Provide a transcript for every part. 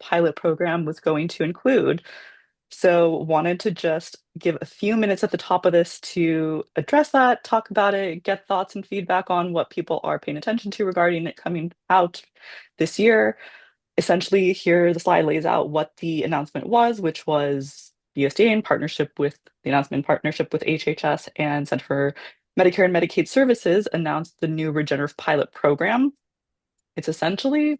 pilot program was going to include. So wanted to just give a few minutes at the top of this to address that, talk about it, get thoughts and feedback on what people are paying attention to regarding it coming out this year. Essentially, here the slide lays out what the announcement was, which was the USDA in partnership with the announcement in partnership with HHS and Center for Medicare and Medicaid Services announced the new regenerative pilot program. It's essentially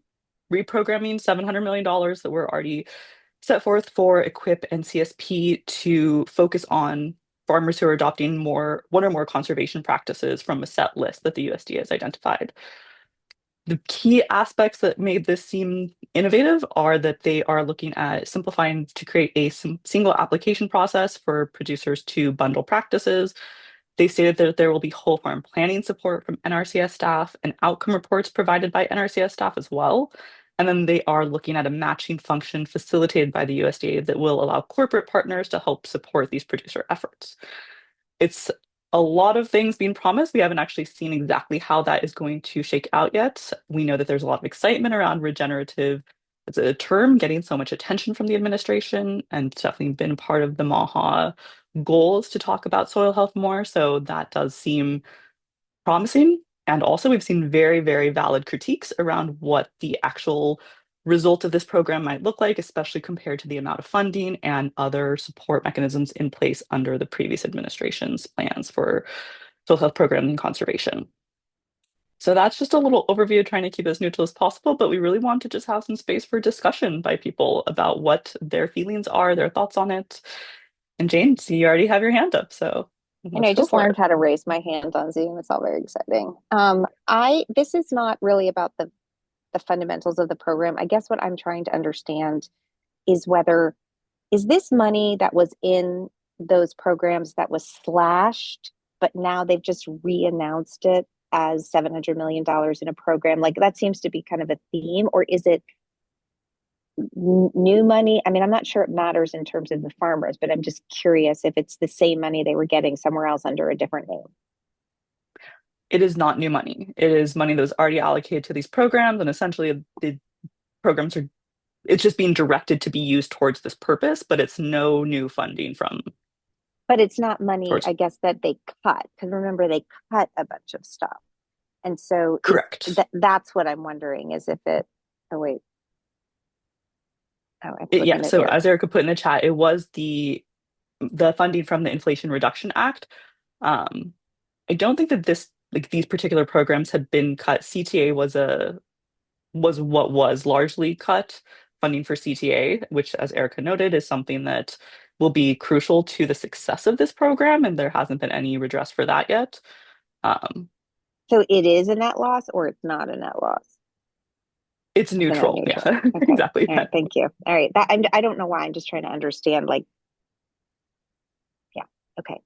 reprogramming $700 million that were already set forth for EQIP and CSP to focus on farmers who are adopting one or more conservation practices from a set list that the USDA has identified. The key aspects that made this seem innovative are that they are looking at simplifying to create a single application process for producers to bundle practices. They stated that there will be whole farm planning support from NRCS staff and outcome reports provided by NRCS staff as well. And then they are looking at a matching function facilitated by the USDA that will allow corporate partners to help support these producer efforts. It's a lot of things being promised. We haven't actually seen exactly how that is going to shake out yet. We know that there's a lot of excitement around regenerative as a term getting so much attention from the administration, and it's definitely been part of the MAHA goals to talk about soil health more. So that does seem promising. And also, we've seen very, very valid critiques around what the actual result of this program might look like, especially compared to the amount of funding and other support mechanisms in place under the previous administration's plans for soil health program and conservation. So that's just a little overview, trying to keep it as neutral as possible, but we really want to just have some space for discussion by people about what their feelings are, their thoughts on it. And Jane, see, you already have your hand up, so And let's I go just for learned it. how to raise my hand on Zoom. It's all very exciting. I this is not really about the fundamentals of the program. I guess what I'm trying to understand is whether is this money that was in those programs that was slashed, but now they've just re-announced it as $700 million in a program. Like that seems to be kind of a theme, or is it new money? I mean, I'm not sure it matters in terms of the farmers, but I'm just curious if it's the same money they were getting somewhere else under a different name. It is not new money. It is money that was already allocated to these programs, and essentially the programs are it's just being directed to be used towards this purpose, but it's no new funding from But it's not money, towards I guess, that they cut, because remember they cut a bunch of stuff. And so is correct. that's what I'm wondering is if it, oh wait, oh, I'm Yeah, looking at so Eric. as Erica put in the chat, it was the funding from the Inflation Reduction Act. Um, I don't think that this like these particular programs had been cut. CTA was what was largely cut. Funding for CTA, which, as Erica noted, is something that will be crucial to the success of this program, and there hasn't been any redress for that yet. Um, So it is a net loss or it's not a net loss? it's It's a net neutral. neutral. Yeah, Okay. exactly. All right. Thank you. All right. I don't know why. I'm just trying to understand. Like, yeah. Okay.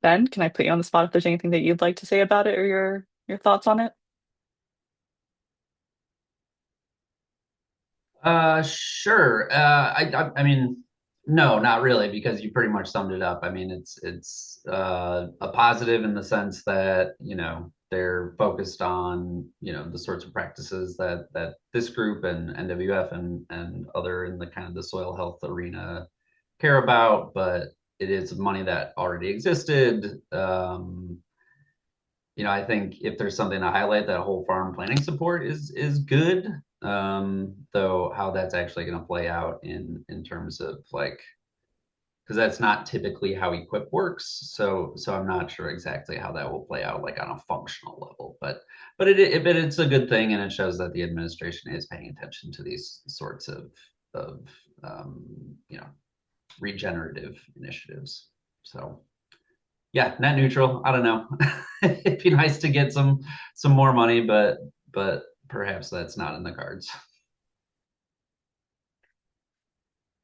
Ben, can I put you on the spot if there's anything that you'd like to say about it or your thoughts on it? Sure. I mean, no, not really, because you pretty much summed it up. I mean, it's a positive in the sense that, they're focused on, the sorts of practices that this group and NWF and other in the kind of the soil health arena care about, but it is money that already existed. I think if there's something to highlight, that whole farm planning support is good. Though how that's actually going to play out in terms of like, because that's not typically how equip works. So I'm not sure exactly how that will play out like on a functional level. But it's a good thing, and it shows that the administration is paying attention to these sorts of um, you know regenerative initiatives. So yeah, net neutral. I don't know. It'd be nice to get some more money, but perhaps that's not in the cards.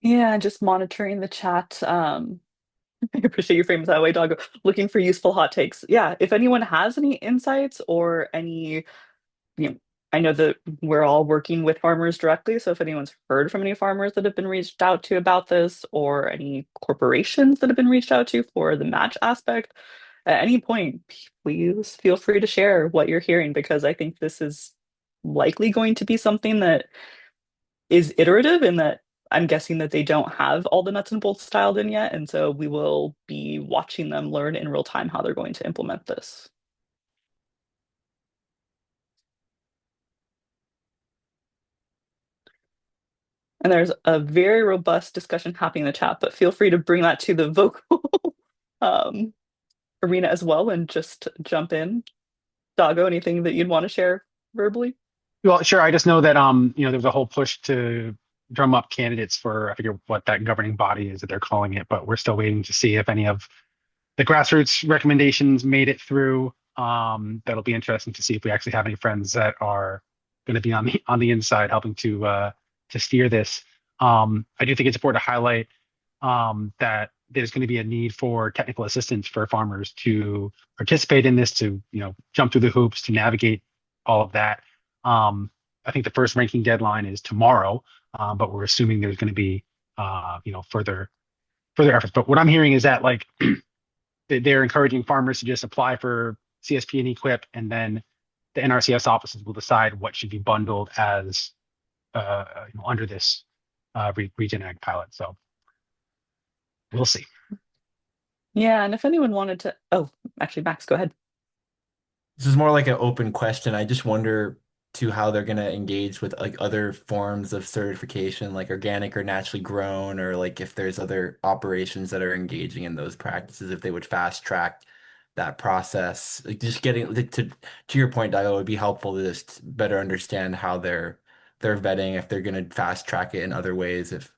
Yeah, just monitoring the chat. I appreciate your frames that way, dog. Looking for useful hot takes. Yeah, if anyone has any insights or any, you know, I know that we're all working with farmers directly, so if anyone's heard from any farmers that have been reached out to about this, or any corporations that have been reached out to for the match aspect, at any point, please feel free to share what you're hearing because I think this is likely going to be something that is iterative in that I'm guessing that they don't have all the nuts and bolts dialed in yet. And so we will be watching them learn in real time how they're going to implement this. And there's a very robust discussion happening in the chat, but feel free to bring that to the vocal um, arena as well and just jump in. Dago, anything that you'd want to share verbally? Well, sure. I just know that there was a whole push to drum up candidates for I forget what that governing body is that they're calling it, but we're still waiting to see if any of the grassroots recommendations made it through. That'll be interesting to see if we actually have any friends that are going to be on the inside helping to steer this. I do think it's important to highlight that there's going to be a need for technical assistance for farmers to participate in this, to jump through the hoops, to navigate all of that. I think the first ranking deadline is tomorrow, but we're assuming there's going to be further efforts. But what I'm hearing is that like they're encouraging farmers to just apply for CSP and equip, and then the NRCS offices will decide what should be bundled as under this Regen Ag pilot. So we'll see. Yeah, and if anyone wanted to, oh, actually, Max, go ahead. This is more like an open question. I just wonder to how they're going to engage with like other forms of certification, like organic or naturally grown, or like if there's other operations that are engaging in those practices, if they would fast track that process. Like just getting like, to your point, Dio, it would be helpful to just better understand how they're vetting, if they're going to fast track it in other ways, if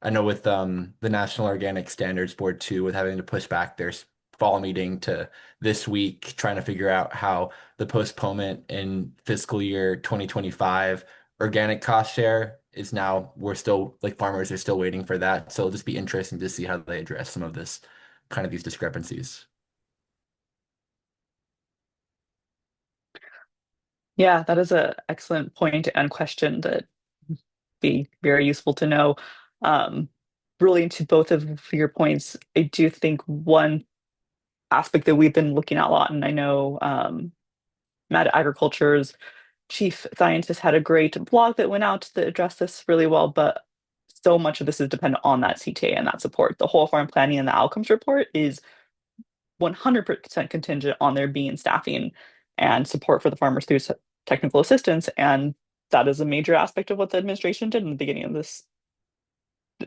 I know with the National Organic Standards Board too, with having to push back their fall meeting to this week, trying to figure out how the postponement in fiscal year 2025 organic cost share is now, we're still like farmers are still waiting for that. So it'll just be interesting to see how they address some of this kind of these discrepancies. Yeah, that is an excellent point and question that be very useful to know. Um, Really to both of your points, I do think one aspect that we've been looking at a lot, and I know Mad Agriculture's chief scientist had a great blog that went out that addressed this really well, but so much of this is dependent on that CTA and that support. The whole farm planning and the outcomes report is 100% contingent on there being staffing and support for the farmers through technical assistance. And that is a major aspect of what the administration did in the beginning of this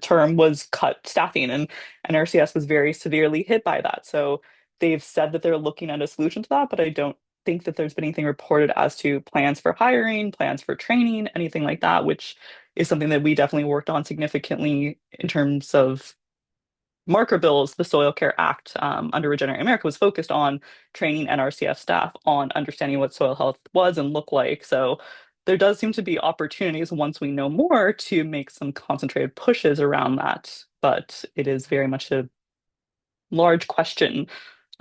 term was cut staffing, and NRCS was very severely hit by that. So they've said that they're looking at a solution to that, but I don't think that there's been anything reported as to plans for hiring, plans for training, anything like that, which is something that we definitely worked on significantly in terms of marker bills. The Soil Care Act under Regenerate America was focused on training NRCS staff on understanding what soil health was and looked like. So there does seem to be opportunities once we know more to make some concentrated pushes around that. But it is very much a large question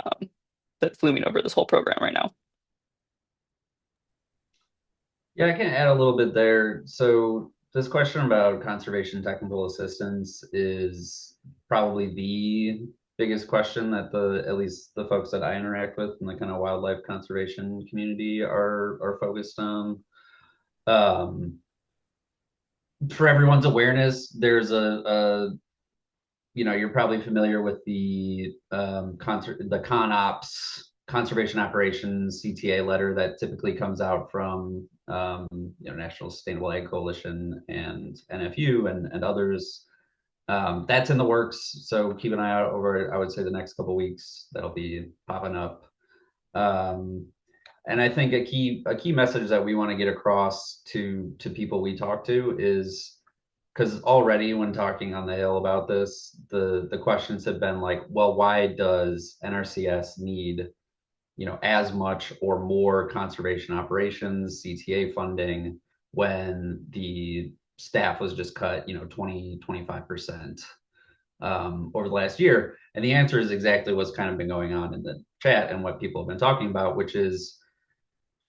um, that's looming over this whole program right now. Yeah, I can add a little bit there. So this question about conservation technical assistance is probably the biggest question that at least the folks that I interact with in the kind of wildlife conservation community are focused on. Um, for everyone's awareness, there's you're probably familiar with the the ConOps conservation operations CTA letter that typically comes out from National Sustainable Ag Coalition and NFU and others. That's in the works, so keep an eye out over, I would say, the next couple of weeks. That'll be popping up. Um, and I think a key message that we want to get across to people we talk to is, because already when talking on the Hill about this, the questions have been like, well, why does NRCS need as much or more conservation operations CTA funding when the staff was just cut 20-25% over the last year? And the answer is exactly what's kind of been going on in the chat and what people have been talking about, which is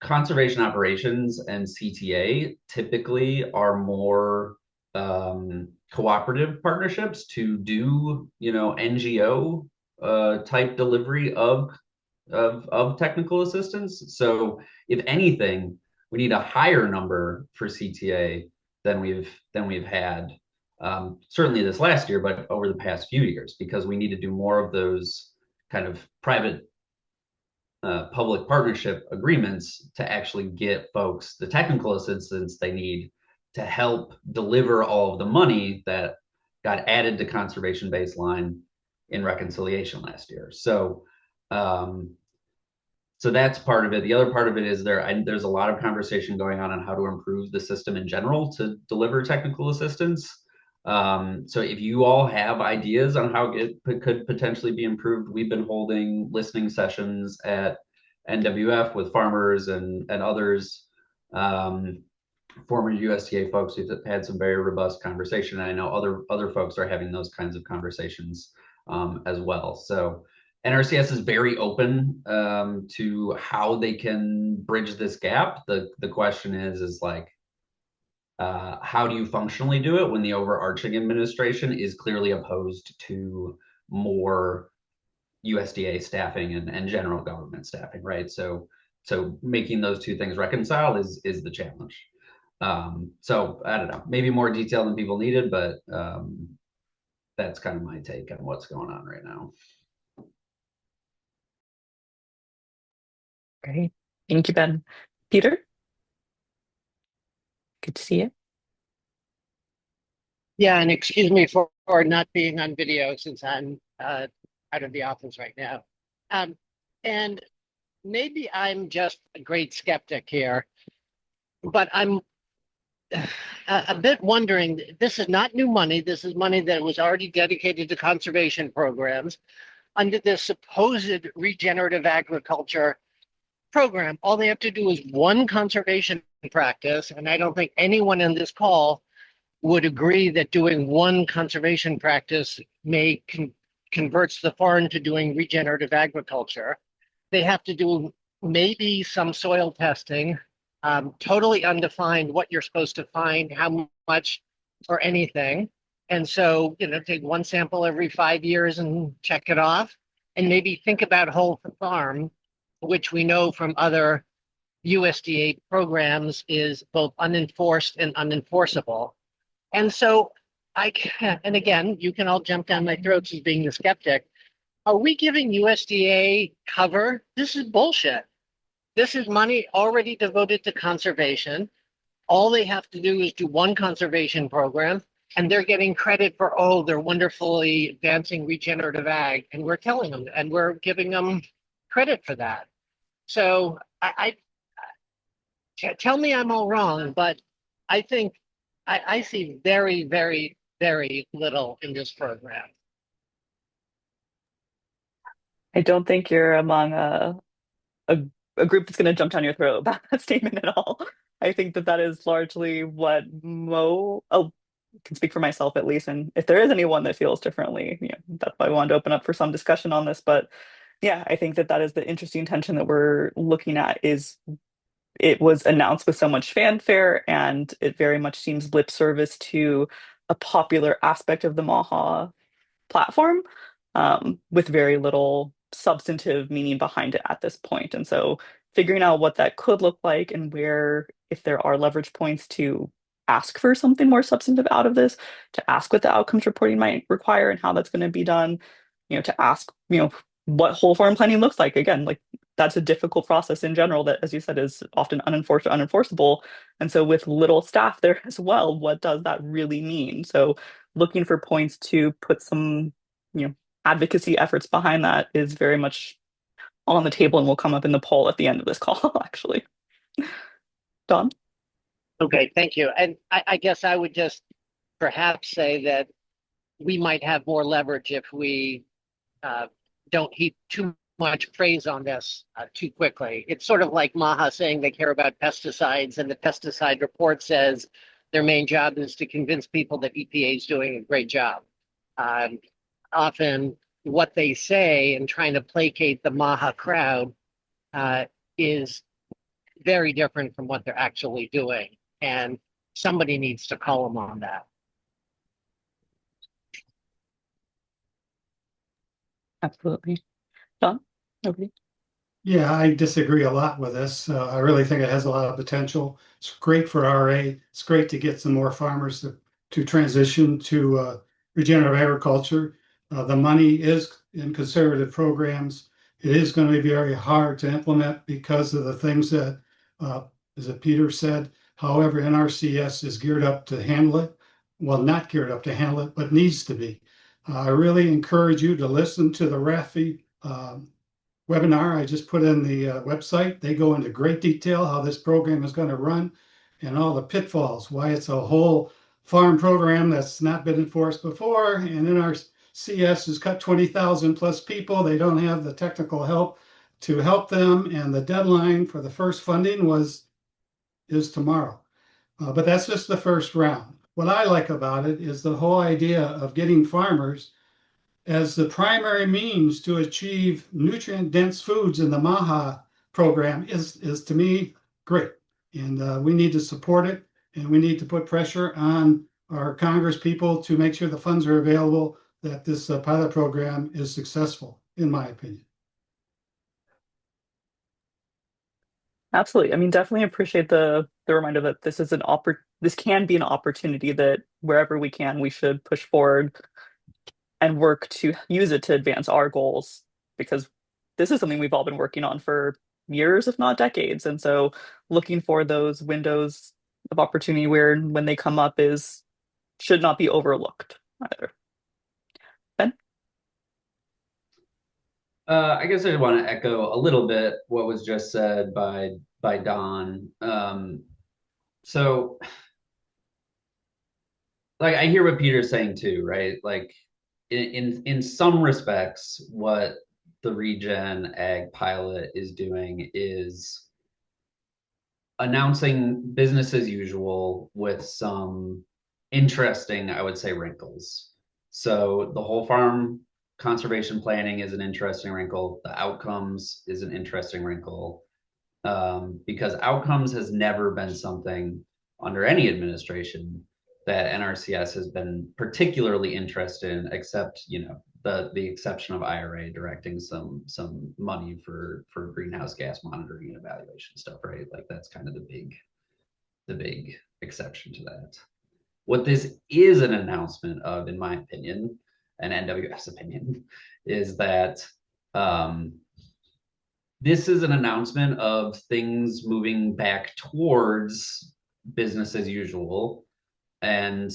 conservation operations and CTA typically are more cooperative partnerships to do NGO type delivery of technical assistance. So if anything, we need a higher number for CTA than we've had certainly this last year, but over the past few years, because we need to do more of those kind of private public partnership agreements to actually get folks the technical assistance they need to help deliver all of the money that got added to conservation baseline in reconciliation last year. Um, so that's part of it. The other part of it is there's a lot of conversation going on how to improve the system in general to deliver technical assistance. So if you all have ideas on how it could potentially be improved, we've been holding listening sessions at NWF with farmers and others, former USDA folks who've had some very robust conversation. And I know other folks are having those kinds of conversations as well. So NRCS is very open to how they can bridge this gap. The question is like, how do you functionally do it when the overarching administration is clearly opposed to more USDA staffing and general government staffing, right? So making those two things reconcile is the challenge. So I don't know, maybe more detail than people needed, but that's kind of my take on what's going on right now. Great. Thank you, Ben. Peter, good to see you. Yeah, and excuse me for not being on video since I'm out of the office right now. And maybe I'm just a great skeptic here, but I'm a bit wondering, this is not new money. This is money that was already dedicated to conservation programs under this supposed regenerative agriculture program. All they have to do is one conservation practice, and I don't think anyone in this call would agree that doing one conservation practice may converts the farm to doing regenerative agriculture. They have to do maybe some soil testing, totally undefined what you're supposed to find, how much, or anything. And so, take one sample every 5 years and check it off, and maybe think about whole farm, which we know from other USDA programs is both unenforced and unenforceable. And so and again, you can all jump down my throats as being the skeptic. Are we giving USDA cover? This is bullshit. This is money already devoted to conservation. All they have to do is do one conservation program, and they're getting credit for, they're wonderfully advancing regenerative ag. And we're telling them, and we're giving them credit for that. So tell me I'm all wrong, but I think I see very, very, very little in this program. I don't think you're among a, a group that's going to jump down your throat about that statement at all. I think that is largely what can speak for myself at least. And if there is anyone that feels differently, that's why I wanted to open up for some discussion on this. But yeah, I think that is the interesting tension that we're looking at is it was announced with so much fanfare and it very much seems lip service to a popular aspect of the Maha platform with very little substantive meaning behind it at this point. And so figuring out what that could look like and where, if there are leverage points to ask for something more substantive out of this, to ask what the outcomes reporting might require and how that's going to be done, to ask, what whole farm planning looks like. Again, like that's a difficult process in general that, as you said, is often unenforced or unenforceable. And so with little staff there as well, what does that really mean? So looking for points to put some, advocacy efforts behind that is very much on the table and will come up in the poll at the end of this call, actually. Don? Okay, thank you. And I guess I would just perhaps say that we might have more leverage if we don't heap too much praise on this too quickly. It's sort of like Maha saying they care about pesticides, and the pesticide report says their main job is to convince people that EPA is doing a great job. Often what they say and trying to placate the Maha crowd is very different from what they're actually doing. And somebody needs to call them on that. Absolutely. John, over to you. Yeah, I disagree a lot with this. I really think it has a lot of potential. It's great for RA. It's great to get some more farmers to transition to regenerative agriculture. The money is in conservative programs. It is going to be very hard to implement because of the things that, as Peter said. However, NRCS is geared up to handle it. Well, not geared up to handle it, but needs to be. I really encourage you to listen to the RAFI webinar I just put in the website. They go into great detail how this program is going to run and all the pitfalls, why it's a whole farm program that's not been enforced before. And then our CS has cut 20,000 plus people. They don't have the technical help to help them. And the deadline for the first funding is tomorrow. But that's just the first round. What I like about it is the whole idea of getting farmers as the primary means to achieve nutrient-dense foods in the MAHA program is to me great. And we need to support it, and we need to put pressure on our Congress people to make sure the funds are available, that this pilot program is successful, in my opinion. Absolutely. I mean, definitely appreciate the reminder that this can be an opportunity that wherever we can, we should push forward and work to use it to advance our goals because this is something we've all been working on for years, if not decades. And so looking for those windows of opportunity where when they come up is should not be overlooked either. Ben? I guess I want to echo a little bit what was just said by Don. So like I hear what Peter's saying too, right? Like in some respects, what the Regen Ag pilot is doing is announcing business as usual with some interesting, I would say, wrinkles. So the whole farm conservation planning is an interesting wrinkle. The outcomes is an interesting wrinkle because outcomes has never been something under any administration that NRCS has been particularly interested in, except the exception of IRA directing some money for greenhouse gas monitoring and evaluation stuff, right? Like that's kind of the big exception to that. What this is an announcement of, in my opinion, and NWS opinion, is that this is an announcement of things moving back towards business as usual and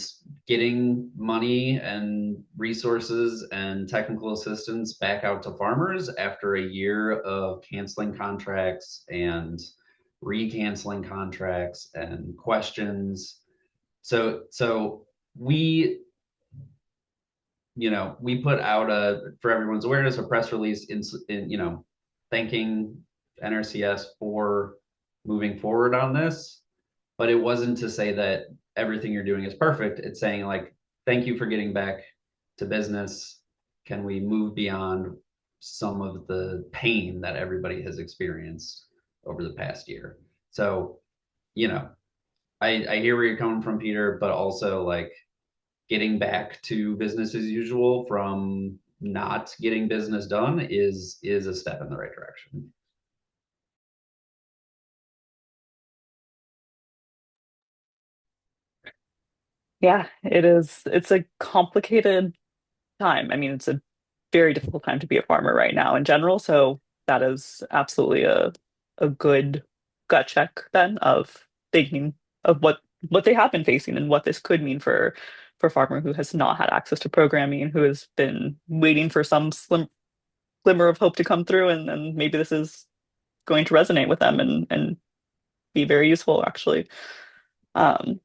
getting money and resources and technical assistance back out to farmers after a year of canceling contracts and recanceling contracts and questions. So we put out for everyone's awareness, a press release in thanking NRCS for moving forward on this, but it wasn't to say that everything you're doing is perfect. It's saying like, thank you for getting back to business. Can we move beyond some of the pain that everybody has experienced over the past year? So, I hear where you're coming from, Peter, but also like getting back to business as usual from not getting business done is a step in the right direction. Yeah, it is. It's a complicated time. I mean, it's a very difficult time to be a farmer right now in general. So that is absolutely a good gut check then of thinking of what they have been facing and what this could mean for a farmer who has not had access to programming and who has been waiting for some glimmer of hope to come through and maybe this is going to resonate with them and be very useful actually. Um,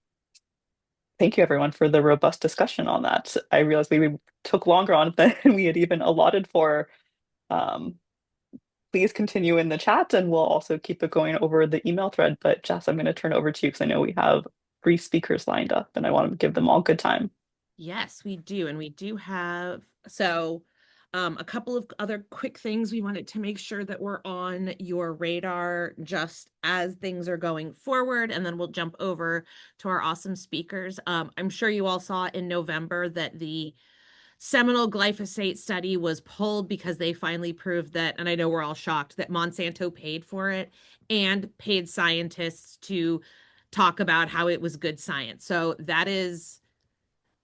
Thank you, everyone, for the robust discussion on that. I realized we took longer on it than we had even allotted for. Um, please continue in the chat, and we'll also keep it going over the email thread. But Jess, I'm going to turn over to you because I know we have 3 speakers lined up, and I want to give them all good time. Yes, we do. And we do have, a couple of other quick things we wanted to make sure that we're on your radar just as things are going forward. And then we'll jump over to our awesome speakers. I'm sure you all saw in November that the seminal glyphosate study was pulled because they finally proved that, and I know we're all shocked, that Monsanto paid for it and paid scientists to talk about how it was good science. So that is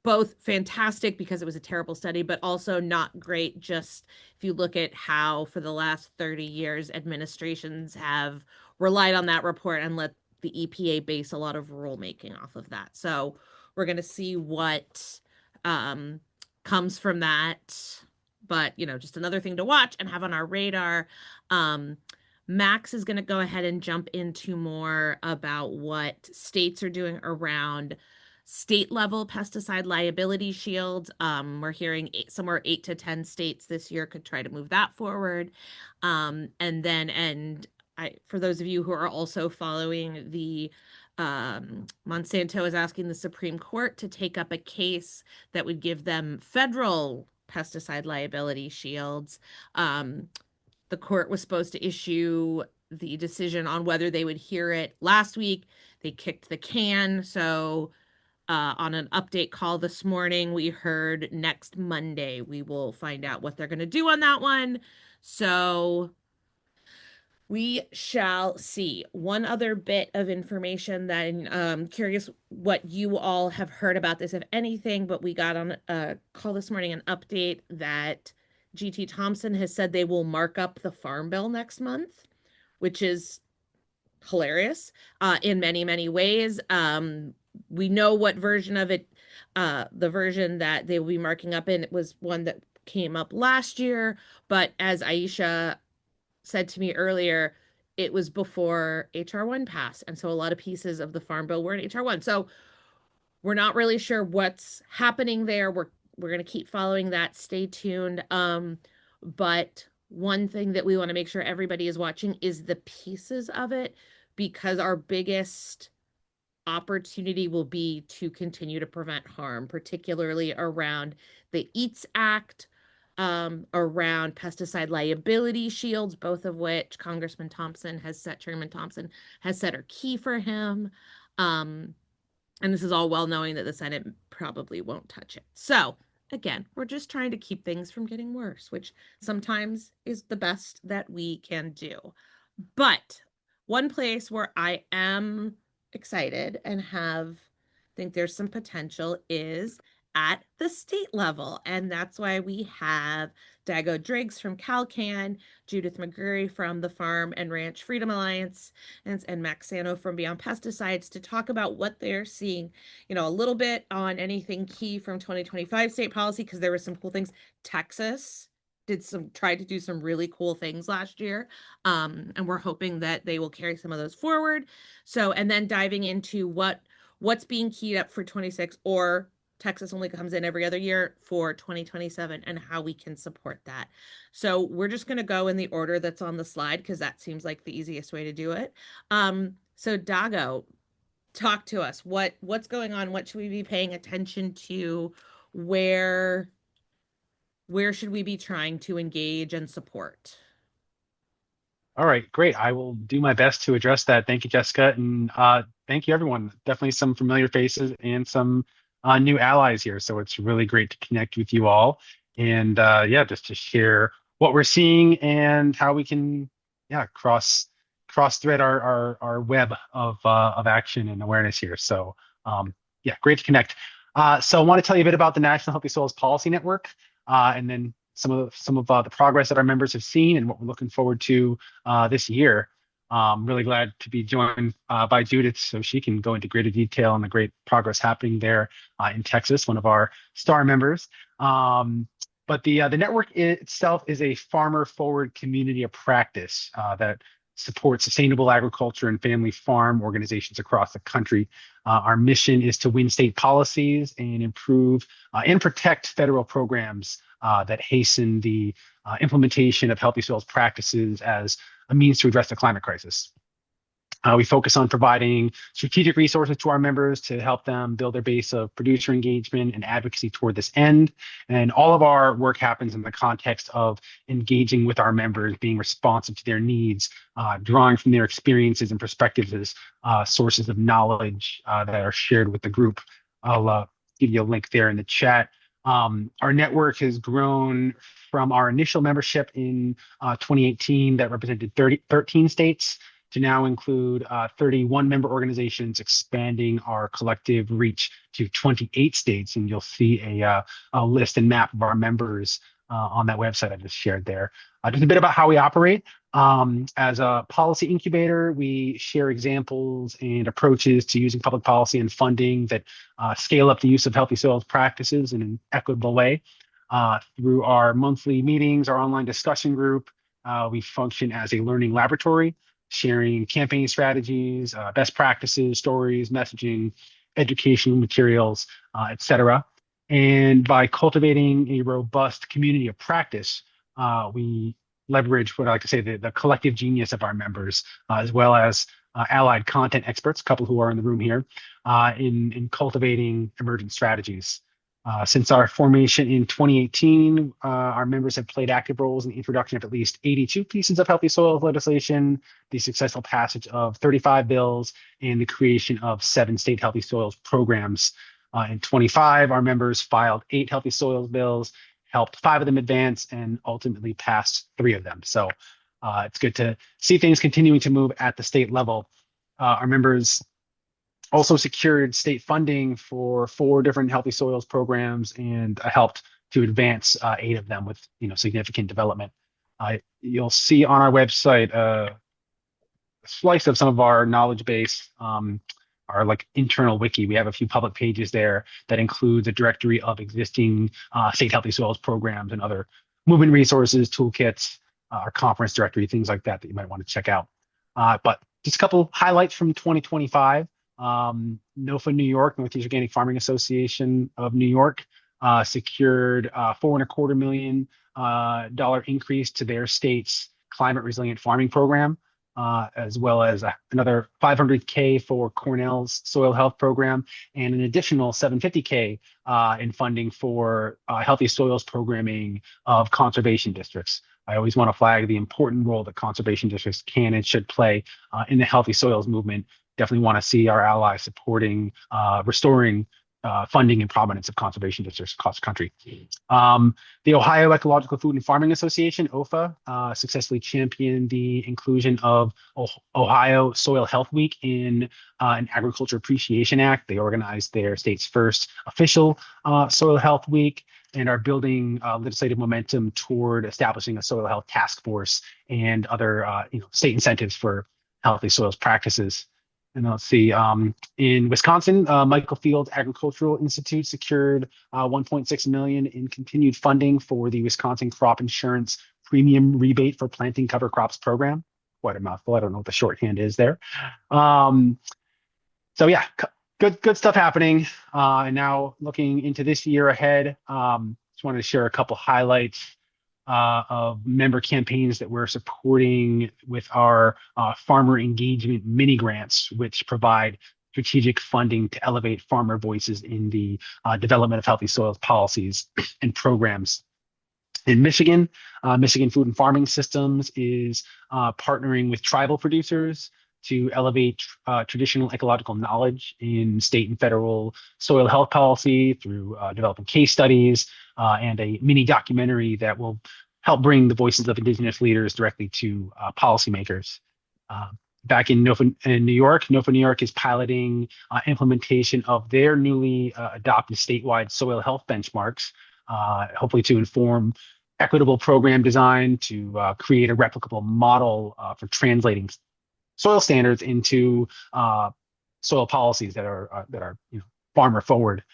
both fantastic because it was a terrible study, but also not great. Just if you look at how for the last 30 years, administrations have relied on that report and let the EPA base a lot of rulemaking off of that. So we're going to see what um, comes from that. But, just another thing to watch and have on our radar. Max is going to go ahead and jump into more about what states are doing around state level pesticide liability shields. We're hearing somewhere 8 to 10 states this year could try to move that forward. For those of you who are also following the Monsanto is asking the Supreme Court to take up a case that would give them federal pesticide liability shields. The court was supposed to issue the decision on whether they would hear it last week. They kicked the can. So on an update call this morning, we heard next Monday we will find out what they're going to do on that one. So we shall see. One other bit of information that I'm curious what you all have heard about this, if anything, but we got on a call this morning an update that G.T. Thompson has said they will mark up the Farm Bill next month, which is hilarious in many, many ways. We know what version of it, the version that they will be marking up in, it was one that came up last year. But as Aisha said to me earlier, it was before HR 1 passed. And so a lot of pieces of the Farm Bill were in HR 1. So we're not really sure what's happening there. We're going to keep following that. Stay tuned. But one thing that we want to make sure everybody is watching is the pieces of it, because our biggest opportunity will be to continue to prevent harm, particularly around the EATS Act, around pesticide liability shields, both of which Chairman Thompson has said are key for him. And this is all well knowing that the Senate probably won't touch it. So again, we're just trying to keep things from getting worse, which sometimes is the best that we can do. But one place where I am excited and think there's some potential is at the state level. And that's why we have Dago Driggs from CalCan, Judith McGurry from the Farm and Ranch Freedom Alliance, and Max Sano from Beyond Pesticides to talk about what they're seeing, a little bit on anything key from 2025 state policy, because there were some cool things. Texas tried to do some really cool things last year. And we're hoping that they will carry some of those forward. So, and then diving into what's being keyed up for 26, or Texas only comes in every other year, for 2027, and how we can support that. So we're just going to go in the order that's on the slide, because that seems like the easiest way to do it. So Dago, talk to us. What's going on? What should we be paying attention to? Where should we be trying to engage and support? All right, great. I will do my best to address that. Thank you, Jessica, and thank you, everyone. Definitely some familiar faces and some new allies here. So it's really great to connect with you all, and just to share what we're seeing and how we can, cross thread our web of action and awareness here. So great to connect. So I want to tell you a bit about the National Healthy Soils Policy Network, and then some of the progress that our members have seen and what we're looking forward to this year. Really glad to be joined by Judith, so she can go into greater detail on the great progress happening there in Texas, one of our star members. But the network itself is a farmer-forward community of practice that supports sustainable agriculture and family farm organizations across the country. Our mission is to win state policies and improve and protect federal programs that hasten the implementation of healthy soils practices as a means to address the climate crisis. We focus on providing strategic resources to our members to help them build their base of producer engagement and advocacy toward this end. And all of our work happens in the context of engaging with our members, being responsive to their needs, drawing from their experiences and perspectives as sources of knowledge that are shared with the group. I'll give you a link there in the chat. Our network has grown from our initial membership in 2018 that represented 13 states to now include 31 member organizations, expanding our collective reach to 28 states. And you'll see a list and map of our members on that website I just shared there. Just a bit about how we operate. As a policy incubator, we share examples and approaches to using public policy and funding that scale up the use of healthy soils practices in an equitable way. Through our monthly meetings, our online discussion group, we function as a learning laboratory, sharing campaign strategies, best practices, stories, messaging, educational materials, etc. And by cultivating a robust community of practice, we leverage what I like to say the collective genius of our members, as well as allied content experts, a couple who are in the room here, in cultivating emergent strategies. Since our formation in 2018, our members have played active roles in the introduction of at least 82 pieces of healthy soils legislation, the successful passage of 35 bills, and the creation of 7 state healthy soils programs. In 25, our members filed 8 healthy soils bills, helped 5 of them advance, and ultimately passed 3 of them. So it's good to see things continuing to move at the state level. Our members also secured state funding for 4 different healthy soils programs and helped to advance 8 of them with significant development. You'll see on our website a slice of some of our knowledge base, our like internal wiki. We have a few public pages there that includes a directory of existing state healthy soils programs and other movement resources, toolkits, our conference directory, things like that you might want to check out. But just a couple highlights from 2025. NOFA New York, Northeast Organic Farming Association of New York, secured $4.25 million increase to their state's climate resilient farming program, as well as another $500K for Cornell's soil health program, and an additional $750K in funding for healthy soils programming of conservation districts. I always want to flag the important role that conservation districts can and should play in the healthy soils movement. Definitely want to see our allies supporting, restoring funding and prominence of conservation districts across the country. The Ohio Ecological Food and Farming Association, OFA, successfully championed the inclusion of Ohio Soil Health Week in an Agriculture Appreciation Act. They organized their state's first official Soil Health Week and are building legislative momentum toward establishing a soil health task force and other state incentives for healthy soils practices. And let's see, in Wisconsin, Michael Field Agricultural Institute secured $1.6 million in continued funding for the Wisconsin Crop Insurance Premium Rebate for Planting Cover Crops program. Quite a mouthful. I don't know what the shorthand is there. So yeah, good stuff happening. And now looking into this year ahead, just wanted to share a couple highlights of member campaigns that we're supporting with our farmer engagement mini grants, which provide strategic funding to elevate farmer voices in the development of healthy soils policies and programs. In Michigan, Michigan Food and Farming Systems is partnering with tribal producers to elevate traditional ecological knowledge in state and federal soil health policy through developing case studies and a mini documentary that will help bring the voices of Indigenous leaders directly to policymakers. Back in New York, NOFA New York is piloting implementation of their newly adopted statewide soil health benchmarks, hopefully to inform equitable program design to create a replicable model for translating soil standards into soil policies that are farmer forward.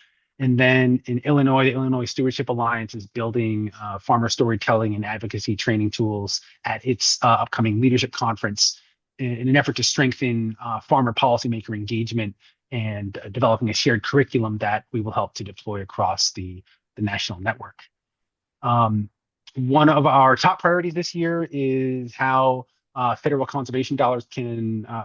And then in Illinois, the Illinois Stewardship Alliance is building farmer storytelling and advocacy training tools at its upcoming leadership conference in an effort to strengthen farmer policymaker engagement and developing a shared curriculum that we will help to deploy across the national network. One of our top priorities this year is how federal conservation dollars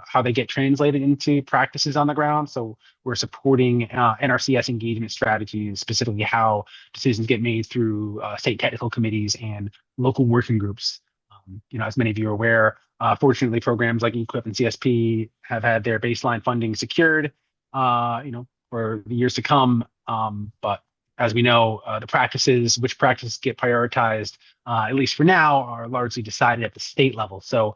how they get translated into practices on the ground. So we're supporting NRCS engagement strategies, specifically how decisions get made through state technical committees and local working groups. As many of you are aware, fortunately, programs like EQIP and CSP have had their baseline funding secured, for the years to come. But as we know, which practices get prioritized, at least for now, are largely decided at the state level. So,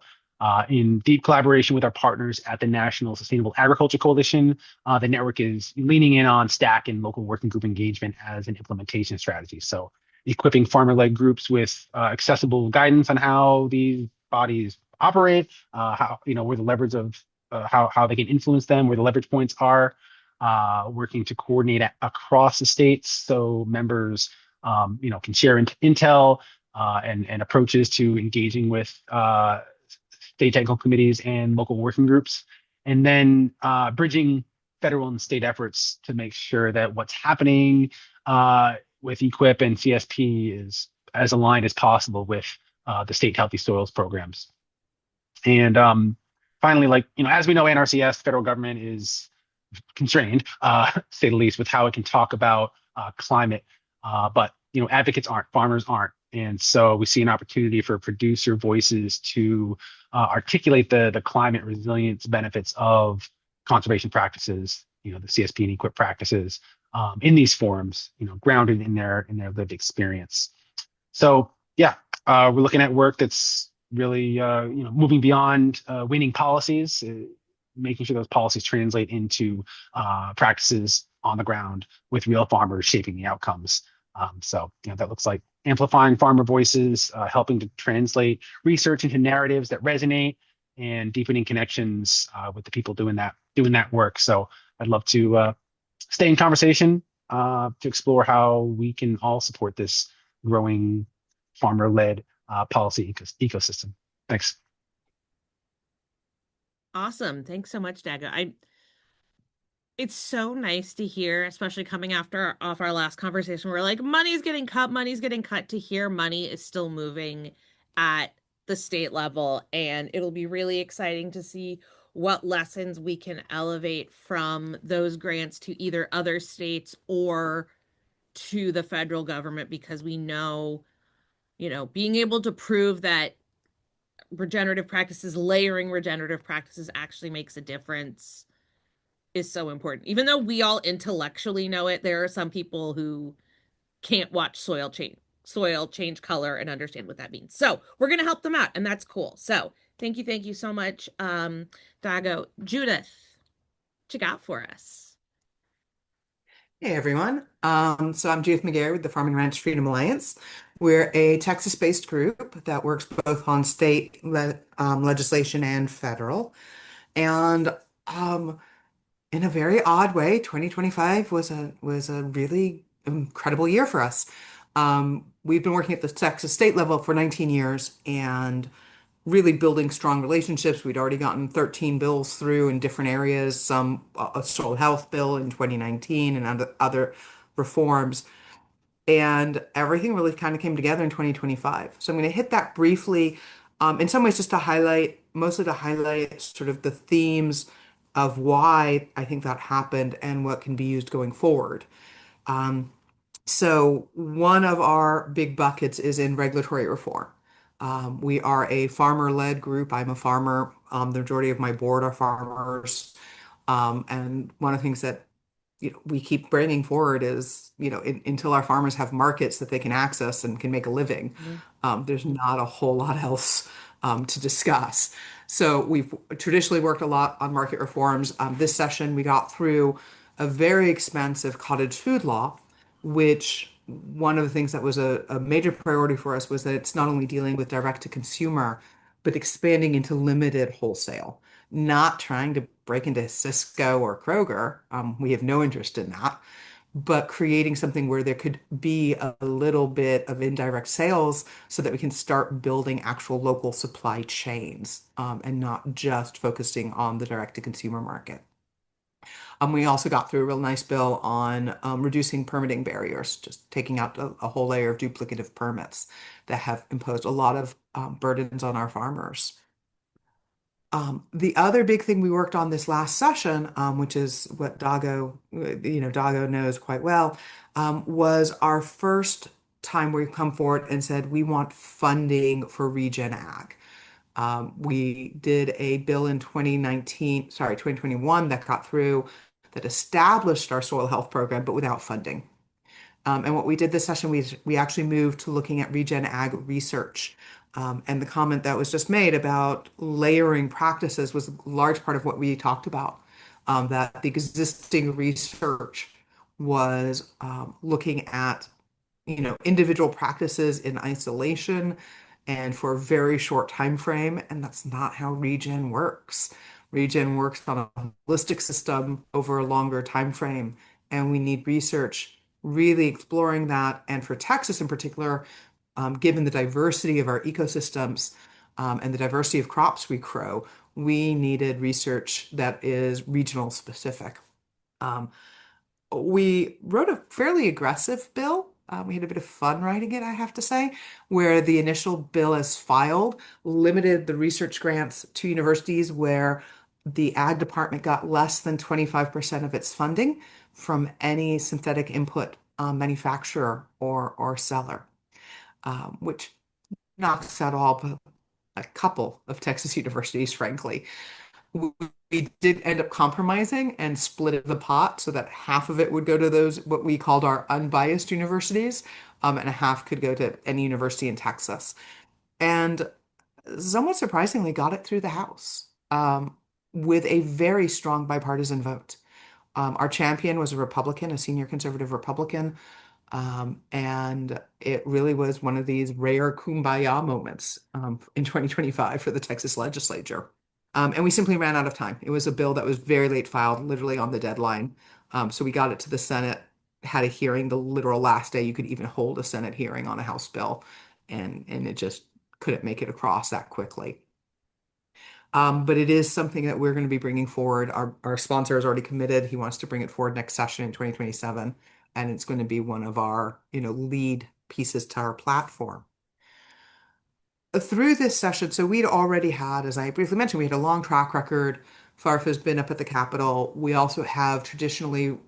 in deep collaboration with our partners at the National Sustainable Agriculture Coalition, the network is leaning in on stack and local working group engagement as an implementation strategy. So, equipping farmer-led groups with accessible guidance on how these bodies operate, how where the leverage of how they can influence them, where the leverage points are, working to coordinate across the states so members can share intel and approaches to engaging with state technical committees and local working groups, and then bridging federal and state efforts to make sure that what's happening with EQIP and CSP is as aligned as possible with the state healthy soils programs. And finally, as we know, NRCS, federal government is constrained, to say the least, with how it can talk about climate. But advocates aren't, farmers aren't, and so we see an opportunity for producer voices to articulate the climate resilience benefits of conservation practices, the CSP and EQIP practices, in these forums, grounded in their lived experience. So yeah, we're looking at work that's really moving beyond winning policies, making sure those policies translate into practices on the ground with real farmers shaping the outcomes. So that looks like amplifying farmer voices, helping to translate research into narratives that resonate, and deepening connections with the people doing that work. So I'd love to stay in conversation to explore how we can all support this growing farmer-led policy ecosystem. Thanks. Awesome. Thanks so much, Daga. It's so nice to hear, especially coming off our last conversation, where like money's getting cut, to hear money is still moving at the state level. And it'll be really exciting to see what lessons we can elevate from those grants to either other states or to the federal government, because we know, being able to prove that layering regenerative practices actually makes a difference is so important. Even though we all intellectually know it, there are some people who can't watch soil change color and understand what that means. So we're going to help them out, and that's cool. So thank you so much, Dago. Judith, what you got for us? Hey everyone. So I'm Judith McGarry with the Farm and Ranch Freedom Alliance. We're a Texas-based group that works both on state legislation and federal. And in a very odd way, 2025 was a really incredible year for us. We've been working at the Texas state level for 19 years and really building strong relationships. We'd already gotten 13 bills through in different areas, some a soil health bill in 2019 and other reforms. And everything really kind of came together in 2025. So I'm going to hit that briefly, in some ways just mostly to highlight sort of the themes of why I think that happened and what can be used going forward. So one of our big buckets is in regulatory reform. We are a farmer-led group. I'm a farmer. The majority of my board are farmers. And one of the things that we keep bringing forward is, until our farmers have markets that they can access and can make a living, there's not a whole lot else to discuss. So we've traditionally worked a lot on market reforms. This session, we got through a very expensive cottage food law, which one of the things that was a major priority for us was that it's not only dealing with direct to consumer, but expanding into limited wholesale, not trying to break into Cisco or Kroger. We have no interest in that, but creating something where there could be a little bit of indirect sales so that we can start building actual local supply chains, and not just focusing on the direct to consumer market. We also got through a real nice bill on reducing permitting barriers, just taking out a whole layer of duplicative permits that have imposed a lot of burdens on our farmers. The other big thing we worked on this last session, which is what Dago knows quite well, was our first time we come forward and said we want funding for Regen Ag. We did a bill in 2021 that got through that established our soil health program, but without funding. And what we did this session, we actually moved to looking at regen ag research. And the comment that was just made about layering practices was a large part of what we talked about. That the existing research was looking at individual practices in isolation and for a very short time frame, and that's not how regen works. Regen works on a holistic system over a longer time frame, and we need research really exploring that. And for Texas in particular, given the diversity of our ecosystems and the diversity of crops we grow, we needed research that is regional specific. Um, we wrote a fairly aggressive bill. We had a bit of fun writing it, I have to say, where the initial bill as filed limited the research grants to universities where the ag department got less than 25% of its funding from any synthetic input manufacturer or seller, which knocks out all but a couple of Texas universities, frankly. We did end up compromising and split the pot so that half of it would go to those what we called our unbiased universities, and a half could go to any university in Texas. And somewhat surprisingly, got it through the House with a very strong bipartisan vote. Our champion was a Republican, a senior conservative Republican, and it really was one of these rare kumbaya moments in 2025 for the Texas legislature. And we simply ran out of time. It was a bill that was very late filed, literally on the deadline. So we got it to the Senate, had a hearing the literal last day you could even hold a Senate hearing on a House bill, and it just couldn't make it across that quickly. But it is something that we're going to be bringing forward. Our sponsor has already committed. He wants to bring it forward next session in 2027, and it's going to be one of our, lead pieces to our platform. Through this session, so we'd already had, as I briefly mentioned, we had a long track record. FARFA's been up at the Capitol. We also have traditionally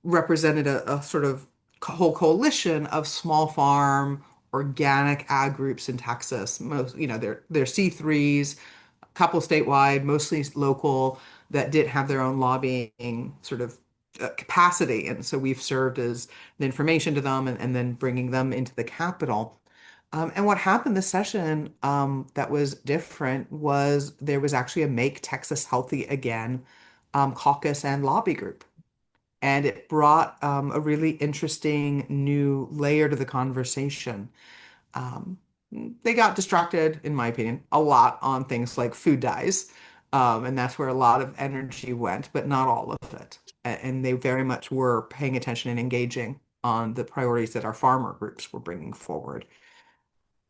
represented a sort of whole coalition of small farm organic ag groups in Texas. Most, they're C3s, a couple statewide, mostly local, that did have their own lobbying sort of capacity. And so we've served as the information to them and then bringing them into the Capitol. And what happened this session that was different was there was actually a Make Texas Healthy Again caucus and lobby group. And it brought a really interesting new layer to the conversation. Um, they got distracted, in my opinion, a lot on things like food dyes. And that's where a lot of energy went, but not all of it. And they very much were paying attention and engaging on the priorities that our farmer groups were bringing forward.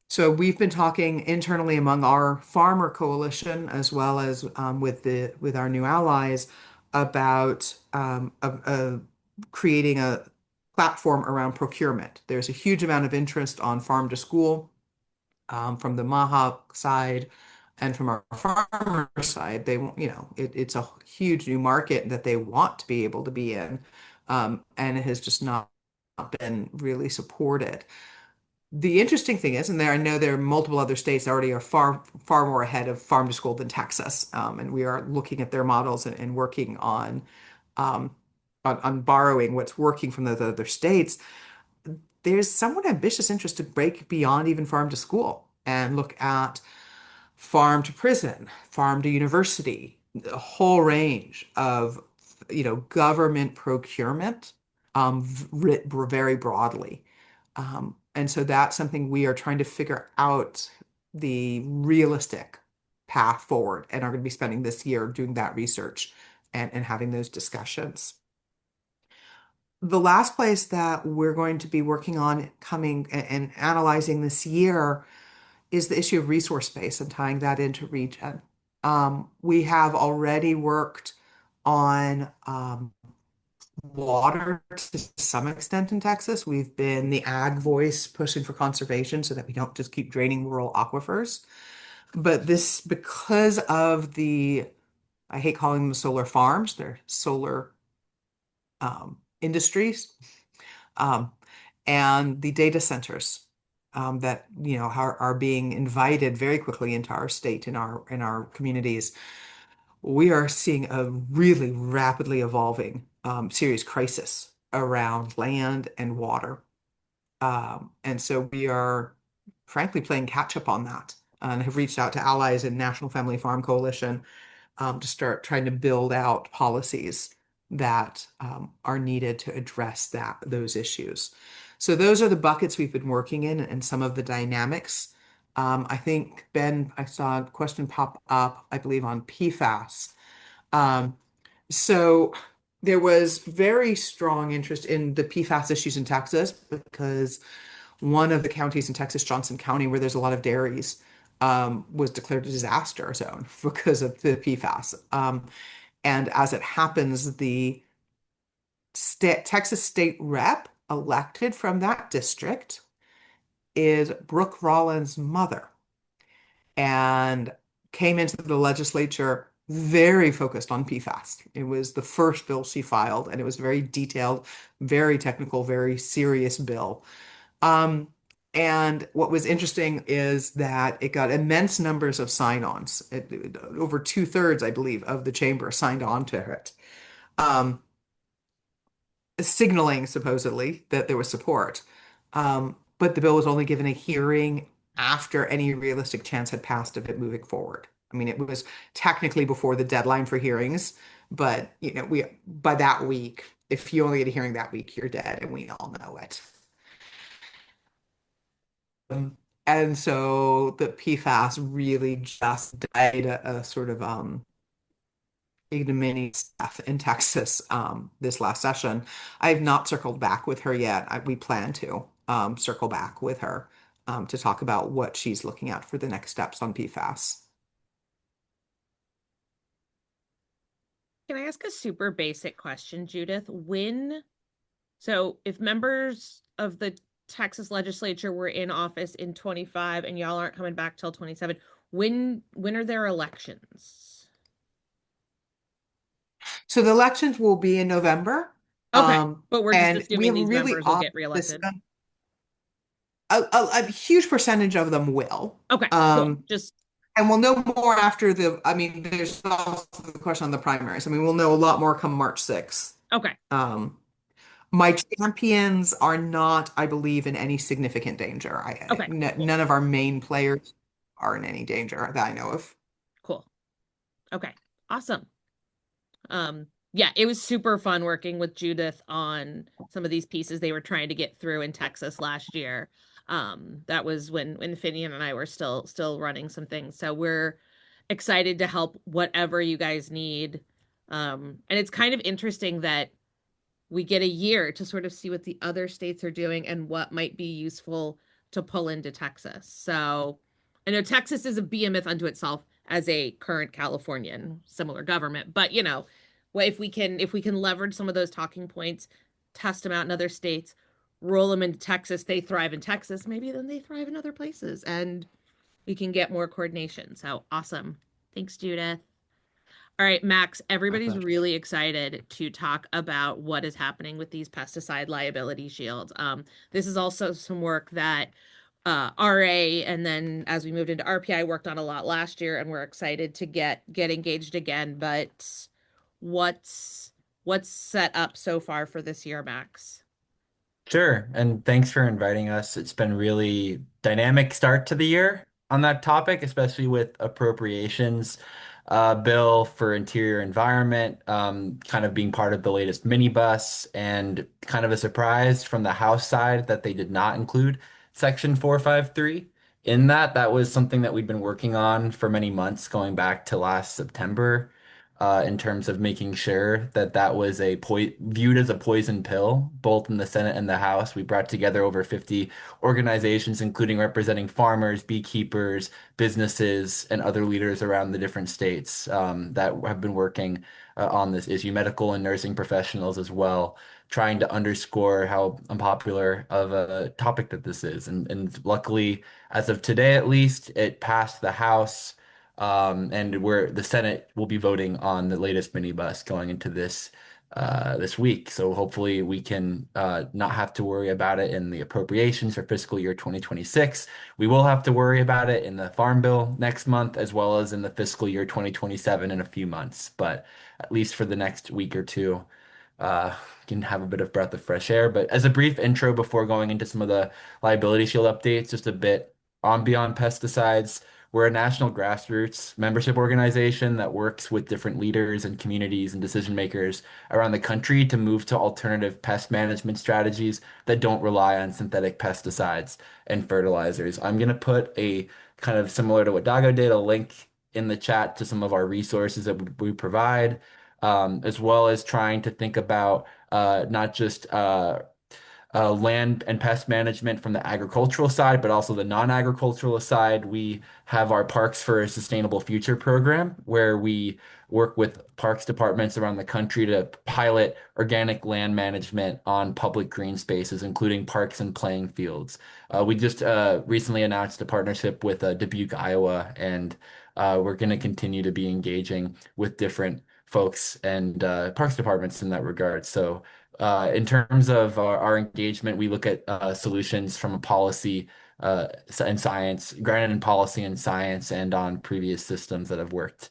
So we've been talking internally among our farmer coalition as well as with our new allies about creating a platform around procurement. There's a huge amount of interest on farm to school from the Maha side and from our farmer side. They, it's a huge new market that they want to be able to be in, and it has just not been really supported. The interesting thing is, and I know there are multiple other states that already are far, far more ahead of farm to school than Texas, and we are looking at their models and working um, on borrowing what's working from those other states. There's somewhat ambitious interest to break beyond even farm to school and look at farm to prison, farm to university, a whole range of, government procurement, writ very broadly. And so that's something we are trying to figure out the realistic path forward and are going to be spending this year doing that research and having those discussions. The last place that we're going to be working on coming and analyzing this year is the issue of resource space and tying that into regen. We have already worked on water to some extent in Texas. We've been the ag voice pushing for conservation so that we don't just keep draining rural aquifers. But this, because of I hate calling them solar farms, they're solar industries, um, and the data centers that are being invited very quickly into our state in our communities. We are seeing a really rapidly evolving serious crisis around land and water. And so we are frankly playing catch up on that and have reached out to allies in National Family Farm Coalition to start trying to build out policies that are needed to address those issues. So those are the buckets we've been working in and some of the dynamics. I think, Ben, I saw a question pop up, I believe, on PFAS. Um, so there was very strong interest in the PFAS issues in Texas because one of the counties in Texas, Johnson County, where there's a lot of dairies, was declared a disaster zone because of the PFAS. And as it happens, the Texas state rep elected from that district is Brooke Rollins' mother and came into the legislature very focused on PFAS. It was the first bill she filed, and it was very detailed, very technical, very serious bill. Um, and what was interesting is that it got immense numbers of sign-ons. Over two-thirds, I believe, of the chamber signed on to it, um, signaling supposedly that there was support. But the bill was only given a hearing after any realistic chance had passed of it moving forward. I mean, it was technically before the deadline for hearings, but we by that week, if you only get a hearing that week, you're dead, and we all know it. And so the PFAS really just died a sort of ignominious death in Texas this last session. I have not circled back with her yet. We plan to circle back with her to talk about what she's looking at for the next steps on PFAS. Can I ask a super basic question, Judith? So if members of the Texas legislature were in office in 25 and y'all aren't coming back till 27, when are their elections? So the elections will be in November. Okay, but we're just And we assuming have these really members will get odd reelected. system. A huge percentage of them will. Okay, cool. And we'll know more after I mean, there's also the question on the primaries. I mean, we'll know a lot more come March 6th. Okay. My champions are not, I believe, in any significant danger. Okay, cool. None of our main players are in any danger that I know of. Cool. Okay, awesome. Yeah, it was super fun working with Judith on some of these pieces they were trying to get through in Texas last year. That was when Finian and I were still running some things. So we're excited to help whatever you guys need. And it's kind of interesting that we get a year to sort of see what the other states are doing and what might be useful to pull into Texas. So I know Texas is a behemoth unto itself as a current Californian similar government, but if we can leverage some of those talking points, test them out in other states, roll them into Texas, they thrive in Texas, maybe then they thrive in other places and we can get more coordination. So awesome. Thanks, Judith. All right, Max, everybody's really excited to talk about what is happening with these pesticide liability shields. This is also some work that RA and then as we moved into RPI worked on a lot last year, and we're excited to get engaged again. But what's set up so far for this year, Max? Sure. And thanks for inviting us. It's been really dynamic start to the year on that topic, especially with appropriations bill for interior environment, kind of being part of the latest minibus, and kind of a surprise from the House side that they did not include Section 453 in that. That was something that we've been working on for many months, going back to last September in terms of making sure that that was viewed as a poison pill, both in the Senate and the House. We brought together over 50 organizations, including representing farmers, beekeepers, businesses, and other leaders around the different states that have been working on this issue, medical and nursing professionals as well, trying to underscore how unpopular of a topic that this is. And luckily, as of today at least, it passed the House. And where the Senate will be voting on the latest minibus going into this week. So hopefully we can not have to worry about it in the appropriations for fiscal year 2026. We will have to worry about it in the Farm Bill next month, as well as in the fiscal year 2027 in a few months. But at least for the next week or two, uh, can have a bit of breath of fresh air. But as a brief intro before going into some of the liability shield updates, just a bit on beyond pesticides. We're a national grassroots membership organization that works with different leaders and communities and decision makers around the country to move to alternative pest management strategies that don't rely on synthetic pesticides and fertilizers. I'm going to put a kind of similar to what Dago did, a link in the chat to some of our resources that we provide, as well as trying to think about not just land and pest management from the agricultural side, but also the non-agricultural side. We have our Parks for a Sustainable Future program where we work with parks departments around the country to pilot organic land management on public green spaces, including parks and playing fields. We just recently announced a partnership with Dubuque, Iowa, and we're going to continue to be engaging with different folks and parks departments in that regard. So in terms of our engagement, we look at solutions from a policy and science, granted in policy and science, and on previous systems that have worked.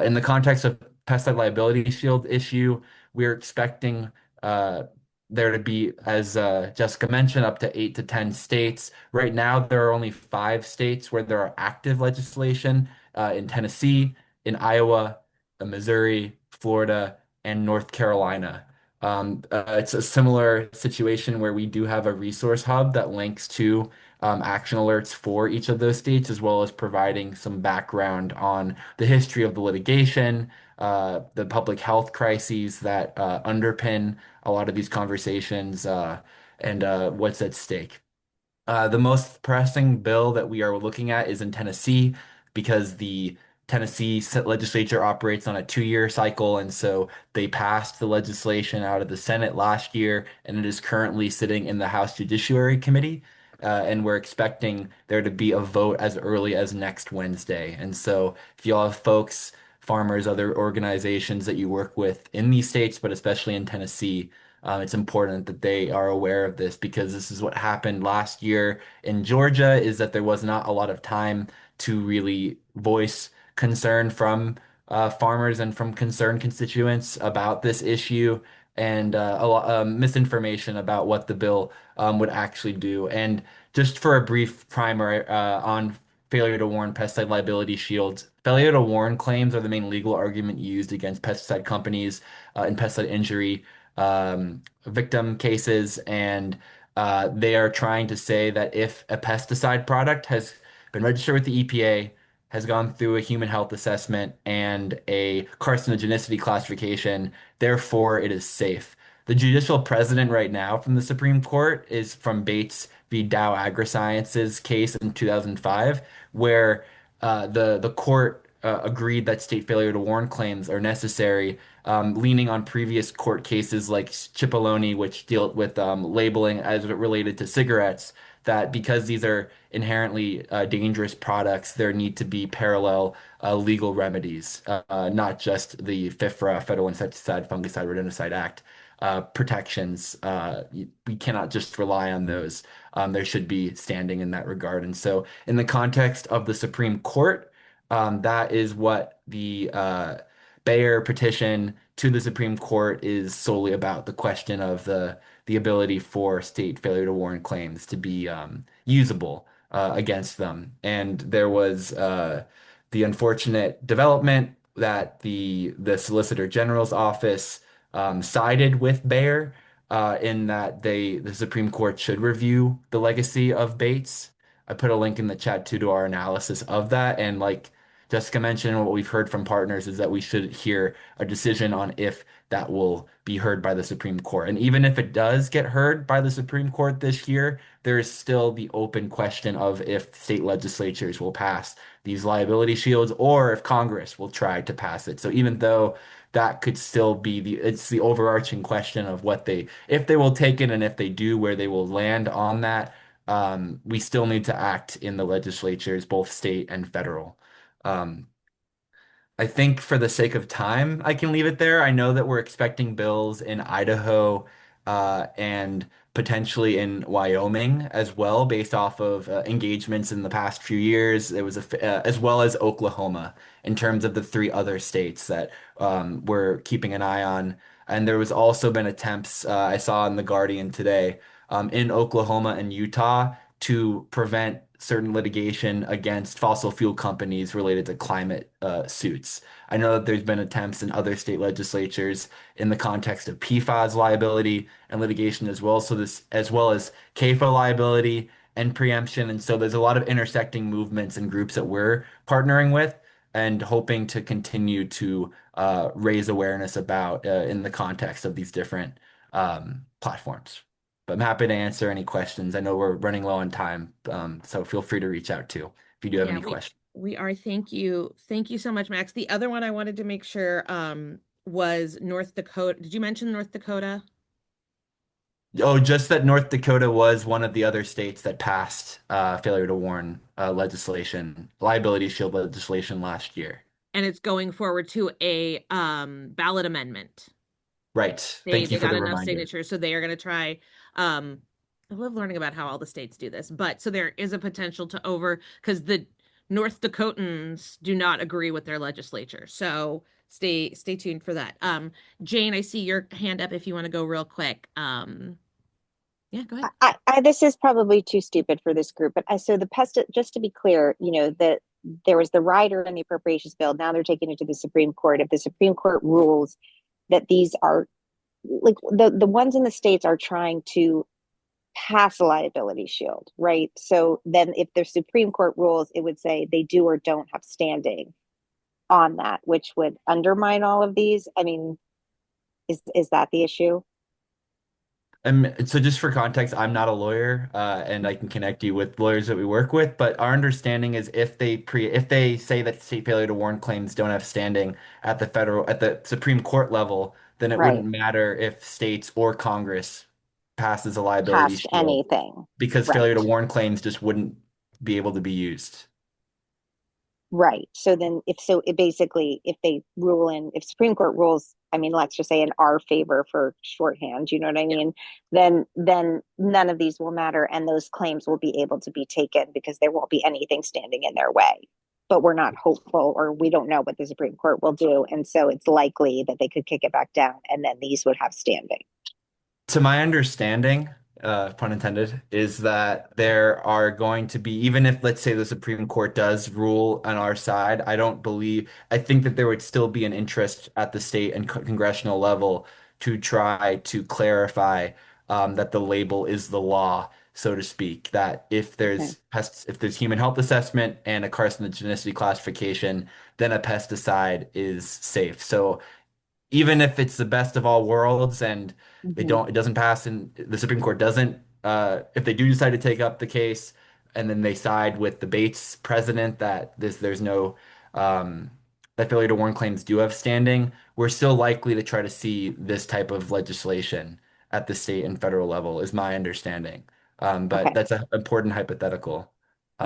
In the context of pesticide liability shield issue, we're expecting uh, there to be, as Jessica mentioned, up to 8 to 10 states. Right now, there are only 5 states where there are active legislation in Tennessee, in Iowa, Missouri, Florida, and North Carolina. It's a similar situation where we do have a resource hub that links to action alerts for each of those states, as well as providing some background on the history of the litigation, the public health crises that underpin a lot of these conversations, and what's at stake. The most pressing bill that we are looking at is in Tennessee because the Tennessee legislature operates on a 2-year cycle. And so they passed the legislation out of the Senate last year, and it is currently sitting in the House Judiciary Committee. And we're expecting there to be a vote as early as next Wednesday. And so if you all have folks, farmers, other organizations that you work with in these states, but especially in Tennessee, it's important that they are aware of this because this is what happened last year in Georgia, is that there was not a lot of time to really voice concern from farmers and from concerned constituents about this issue, and a lot misinformation about what the bill would actually do. And just for a brief primer on failure to warn pesticide liability shields. Failure to warn claims are the main legal argument used against pesticide companies in pesticide injury victim cases, and they are trying to say that if a pesticide product has been registered with the EPA, has gone through a human health assessment and a carcinogenicity classification, therefore it is safe. The judicial precedent right now from the Supreme Court is from Bates v. Dow AgroSciences case in 2005, where the court agreed that state failure to warn claims are necessary, leaning on previous court cases like Cipollone, which dealt with labeling as it related to cigarettes, that because these are inherently dangerous products, there need to be parallel legal remedies, not just the FIFRA, Federal Insecticide, Fungicide, Rodenticide Act protections. We cannot just rely on those. There should be standing in that regard. And so, in the context of the Supreme Court, that is what the Bayer petition to the Supreme Court is solely about, the question of the ability for state failure to warn claims to be usable against them. And there was the unfortunate development that the Solicitor General's office sided with Bayer in that the Supreme Court should review the legacy of Bates. I put a link in the chat too to our analysis of that. And like Jessica mentioned, what we've heard from partners is that we should hear a decision on if that will be heard by the Supreme Court. And even if it does get heard by the Supreme Court this year, there is still the open question of if state legislatures will pass these liability shields or if Congress will try to pass it. So even though that could still be it's the overarching question of what if they will take it, and if they do, where they will land on that. We still need to act in the legislatures, both state and federal. Um, I think for the sake of time, I can leave it there. I know that we're expecting bills in Idaho and potentially in Wyoming as well, based off of engagements in the past few years. There was as well as Oklahoma in terms of the 3 other states that we're keeping an eye on. And there was also been attempts I saw in The Guardian today in Oklahoma and Utah to prevent certain litigation against fossil fuel companies related to climate suits. I know that there's been attempts in other state legislatures in the context of PFAS liability and litigation as well, so this as well as CAFA liability and preemption. And so there's a lot of intersecting movements and groups that we're partnering with and hoping to continue to raise awareness about in the context of these different platforms. But I'm happy to answer any questions. I know we're running low on time, so feel free to reach out too if you do have Yeah, any questions. we are. Thank you. Thank you so much, Max. The other one I wanted to make sure was North Dakota. Did you mention North Dakota? Oh, just that North Dakota was one of the other states that passed failure to warn legislation, liability shield legislation last year. And it's going forward to a ballot amendment. Right. Thank you They for got the enough reminder. signatures, so they are going to try. I love learning about how all the states do this, but so there is a potential to over because the North Dakotans do not agree with their legislature. So stay tuned for that. Jane, I see your hand up if you want to go real quick. Yeah, go ahead. This is probably too stupid for this group, but so the pest, just to be clear, that there was the rider in the appropriations bill. Now they're taking it to the Supreme Court. If the Supreme Court rules that these are like the ones in the states are trying to pass a liability shield, right? So then if the Supreme Court rules, it would say they do or don't have standing on that, which would undermine all of these. I mean, is that the issue? So just for context, I'm not a lawyer, and I can connect you with lawyers that we work with. But our understanding is if they say that state failure to warn claims don't have standing at the Supreme Court level, then it wouldn't Right. matter if states or Congress passes a liability Passed shield anything. because failure to Right. warn claims just wouldn't be able to be used. Right. So then it basically, if they rule if Supreme Court rules, I mean, let's just say in our favor for shorthand, you know what I Yeah. mean? Then none of these will matter and those claims will be able to be taken because there won't be anything standing in their way. But we're not hopeful or we don't know what the Supreme Court will do. And so it's likely that they could kick it back down and then these would have standing. To my understanding, pun intended, is that there are going to be, even if, let's say, the Supreme Court does rule on our side, I think that there would still be an interest at the state and congressional level to try to clarify that the label is the law, so to speak, that Okay. if there's human health assessment and a carcinogenicity classification, then a pesticide is safe. So even if it's the best of all worlds and Mm-hmm. it doesn't pass and the Supreme Court doesn't, if they do decide to take up the case and then they side with the Bates president that there's no, um, that failure to warn claims do have standing, we're still likely to try to see this type of legislation at the state and federal level, is my understanding. But Okay. that's an important hypothetical.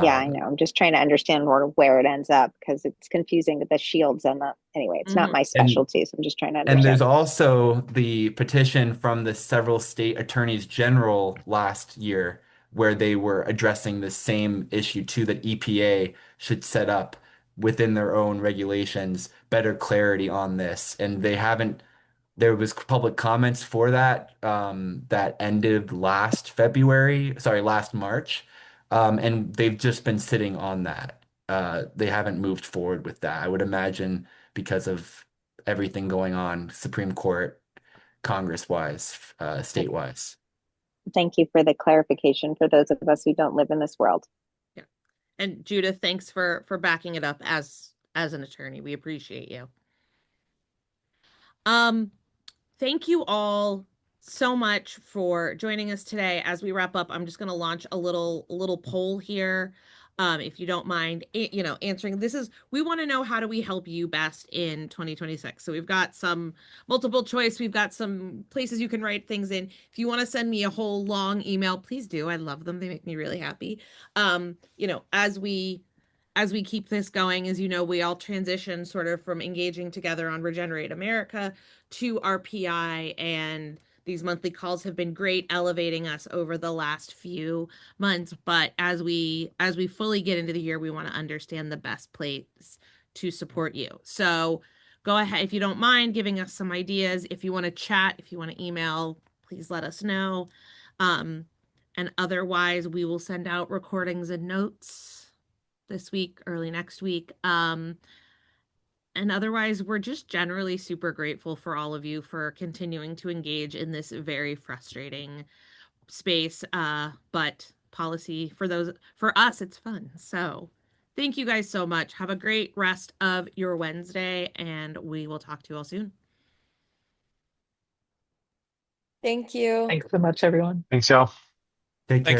Yeah, I Um, know. I'm just trying to understand where it ends up because it's confusing with the shields and anyway, it's not Hmm. my and specialty, so I'm just trying to And there's understand. also the petition from the several state attorneys general last year where they were addressing the same issue too, that EPA should set up within their own regulations better clarity on this. And they haven't, there was public comments for that that ended last March. And they've just been sitting on that. They haven't moved forward with that. I would imagine because of everything going on, Supreme Court, Congress-wise, state-wise. Thank you for the clarification for those of us who don't live in this world. Yeah. And Judith, thanks for backing it up as an attorney. We appreciate you. Um, Thank you all so much for joining us today. As we wrap up, I'm just going to launch a little poll here. If you don't mind, answering. We want to know, how do we help you best in 2026? So we've got some multiple choice. We've got some places you can write things in. If you want to send me a whole long email, please do. I love them. They make me really happy. As we keep this going, as you know, we all transition sort of from engaging together on Regenerate America to RPI, and these monthly calls have been great, elevating us over the last few months. But as we fully get into the year, we want to understand the best place to support you. So go ahead, if you don't mind giving us some ideas. If you want to chat, if you want to email, please let us know. And otherwise, we will send out recordings and notes this week, early next week. And otherwise, we're just generally super grateful for all of you for continuing to engage in this very frustrating space. But policy for us, it's fun. So thank you guys so much. Have a great rest of your Wednesday, and we will talk to you all soon. Thank you. Thanks so much, everyone. Thanks, y'all. Take care.